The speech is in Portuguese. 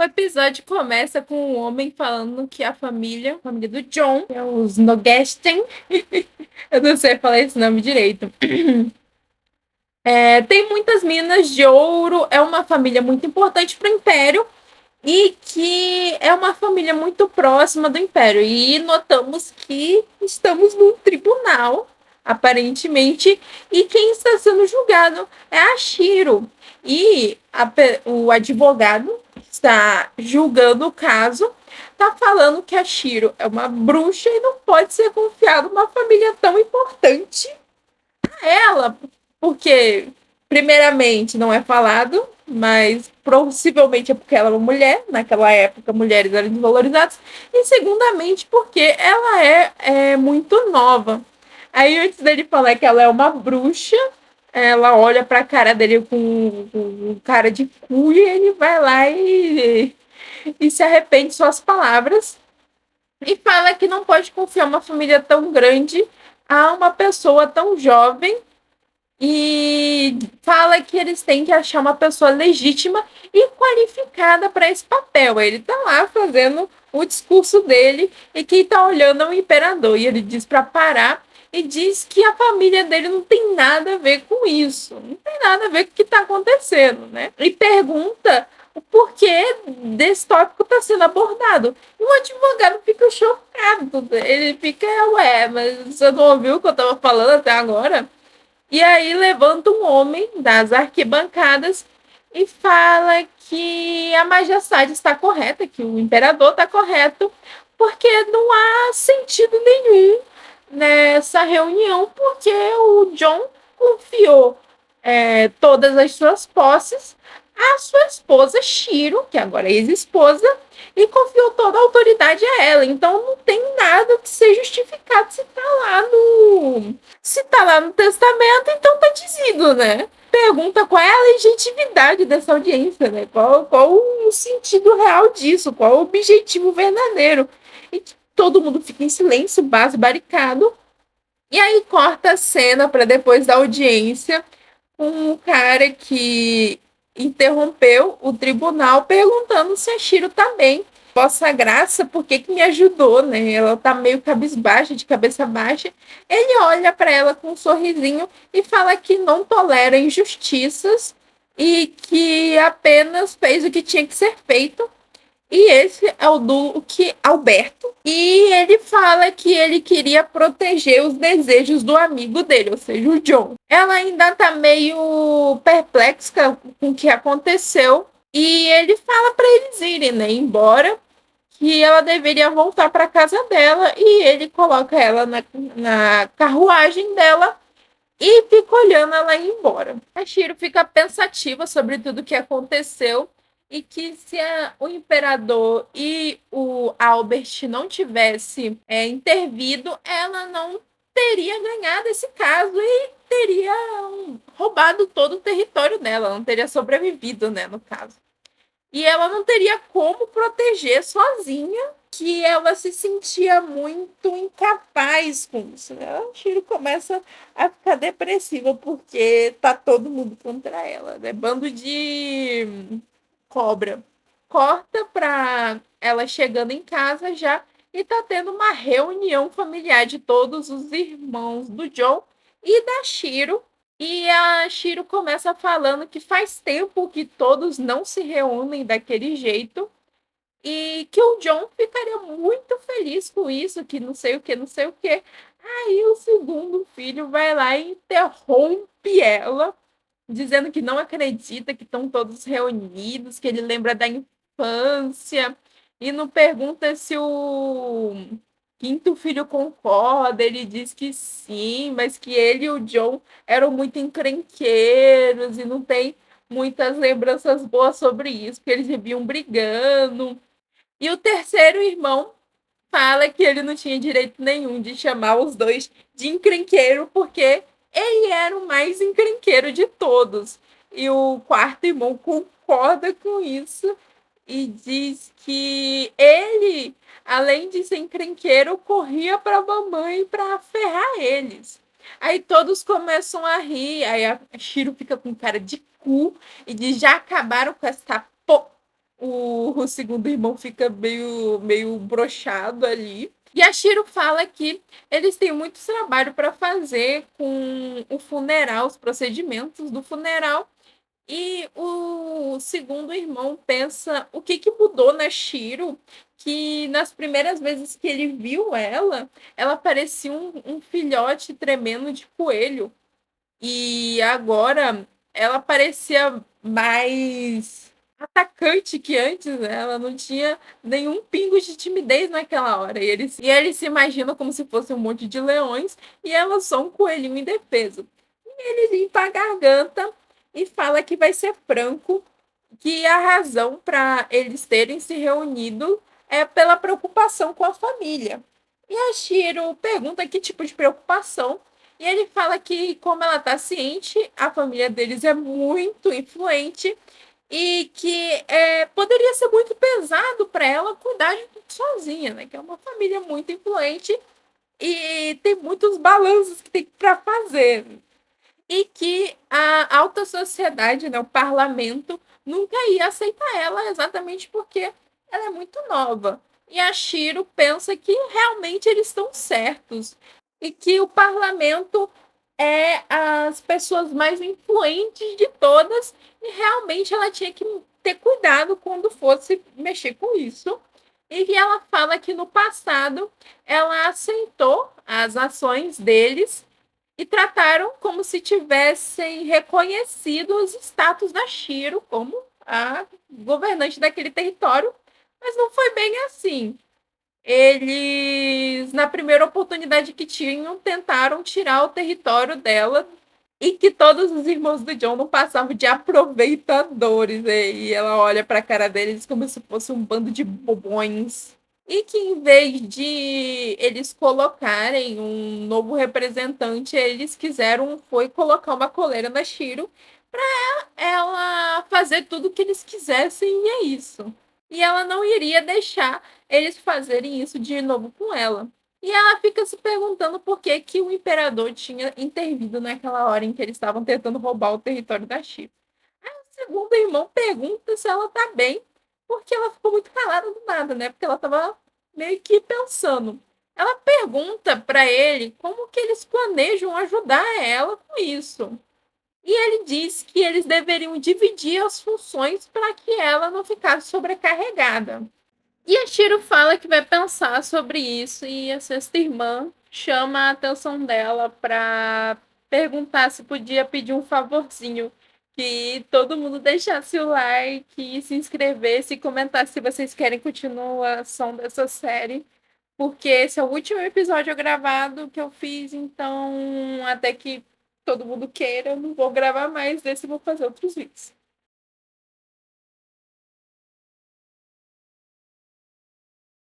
episódio começa com um homem falando que a família do John, que é os Nogesten, eu não sei falar esse nome direito, tem muitas minas de ouro, é uma família muito importante para o Império e que é uma família muito próxima do Império. E notamos que estamos num tribunal, aparentemente, e quem está sendo julgado é a Shiro. E o advogado que está julgando o caso está falando que a Shiro é uma bruxa e não pode ser confiada uma família tão importante a ela, porque, primeiramente, não é falado, mas possivelmente é porque ela é uma mulher, naquela época mulheres eram desvalorizadas, e segundamente porque ela é muito nova. Aí antes dele falar que ela é uma bruxa, ela olha pra cara dele com cara de cu e ele vai lá e se arrepende de suas palavras e fala que não pode confiar uma família tão grande a uma pessoa tão jovem e fala que eles têm que achar uma pessoa legítima e qualificada para esse papel. Ele tá lá fazendo o discurso dele e quem tá olhando é o imperador. E ele diz para parar e diz que a família dele não tem nada a ver com isso. Não tem nada a ver com o que tá acontecendo, né? E pergunta o porquê desse tópico está sendo abordado. E o advogado fica chocado. Ele fica, ué, mas você não ouviu o que eu estava falando até agora? E aí levanta um homem das arquibancadas e fala que a majestade está correta, que o imperador está correto, porque não há sentido nenhum nessa reunião, porque o John confiou todas as suas posses à sua esposa Shiro, que agora é ex-esposa, e confiou toda a autoridade a ela. Então não tem nada que ser justificado se tá lá no testamento, então tá dizido, né? Pergunta qual é a legitimidade dessa audiência, né? Qual o sentido real disso? Qual o objetivo verdadeiro? E todo mundo fica em silêncio, barricado. E aí corta a cena para depois da audiência com um cara que interrompeu o tribunal perguntando se a Shiro tá bem. Vossa Graça, por que me ajudou, né? Ela tá meio cabisbaixa, de cabeça baixa. Ele olha para ela com um sorrisinho e fala que não tolera injustiças e que apenas fez o que tinha que ser feito. E esse é o Duque Alberto. E ele fala que ele queria proteger os desejos do amigo dele, ou seja, o John. Ela ainda tá meio perplexa com o que aconteceu. E ele fala para eles irem, né? Embora que ela deveria voltar para casa dela. E ele coloca ela na carruagem dela e fica olhando ela ir embora. A Shiro fica pensativa sobre tudo que aconteceu e que se o imperador e o Albert não tivesse intervido, ela não teria ganhado esse caso e teria roubado todo o território dela, não teria sobrevivido, né, no caso. E ela não teria como proteger sozinha, que ela se sentia muito incapaz com isso. Né? A Shiro começa a ficar depressiva porque tá todo mundo contra ela. Né? Bando de cobra. Corta pra ela chegando em casa já e tá tendo uma reunião familiar de todos os irmãos do John e da Shiro. E a Shiro começa falando que faz tempo que todos não se reúnem daquele jeito e que o John ficaria muito feliz com isso, que não sei o que, não sei o que. Aí o segundo filho vai lá e interrompe ela, dizendo que não acredita que estão todos reunidos, que ele lembra da infância e não pergunta se o quinto filho concorda. Ele diz que sim, mas que ele e o John eram muito encrenqueiros e não tem muitas lembranças boas sobre isso, porque eles viviam brigando. E o terceiro irmão fala que ele não tinha direito nenhum de chamar os dois de encrenqueiro, porque ele era o mais encrenqueiro de todos. E o quarto irmão concorda com isso e diz que ele, além de ser encrenqueiro, corria para a mamãe para ferrar eles. Aí todos começam a rir, aí a Shiro fica com cara de cu e diz: já acabaram com essa o segundo irmão fica meio broxado ali. E a Shiro fala que eles têm muito trabalho para fazer com o funeral, os procedimentos do funeral. E o segundo irmão pensa o que mudou na Shiro, que nas primeiras vezes que ele viu ela parecia um filhote tremendo de coelho. E agora ela parecia mais atacante que antes, né? Ela não tinha nenhum pingo de timidez naquela hora. E ele se imagina como se fosse um monte de leões e ela só um coelhinho indefeso. E ele limpa a garganta e fala que vai ser franco, que a razão para eles terem se reunido é pela preocupação com a família. E a Shiro pergunta que tipo de preocupação. E ele fala que, como ela está ciente, a família deles é muito influente e que poderia ser muito pesado para ela cuidar de tudo sozinha, né? Que é uma família muito influente e tem muitos balanços que tem para fazer. E que a alta sociedade, né, o parlamento, nunca ia aceitar ela exatamente porque ela é muito nova. E a Shiro pensa que realmente eles estão certos e que o parlamento é as pessoas mais influentes de todas e realmente ela tinha que ter cuidado quando fosse mexer com isso. E que ela fala que no passado ela aceitou as ações deles e trataram como se tivessem reconhecido os status da Shiro como a governante daquele território, mas não foi bem assim. Eles, na primeira oportunidade que tinham, tentaram tirar o território dela e que todos os irmãos do John não passavam de aproveitadores. E ela olha para a cara deles como se fosse um bando de bobões. E que em vez de eles colocarem um novo representante, eles quiseram foi colocar uma coleira na Shiro para ela fazer tudo o que eles quisessem e é isso. E ela não iria deixar eles fazerem isso de novo com ela. E ela fica se perguntando por que, que o imperador tinha intervido naquela hora em que eles estavam tentando roubar o território da Chipre. Aí o segundo irmão pergunta se ela tá bem, porque ela ficou muito calada do nada, né? Porque ela tava meio que pensando. Ela pergunta para ele como que eles planejam ajudar ela com isso. E ele diz que eles deveriam dividir as funções para que ela não ficasse sobrecarregada. E a Shiro fala que vai pensar sobre isso e a sexta irmã chama a atenção dela para perguntar se podia pedir um favorzinho, que todo mundo deixasse o like, se inscrevesse e comentasse se vocês querem continuação dessa série, porque esse é o último episódio gravado que eu fiz, então até que todo mundo queira, eu não vou gravar mais desse, vou fazer outros vídeos.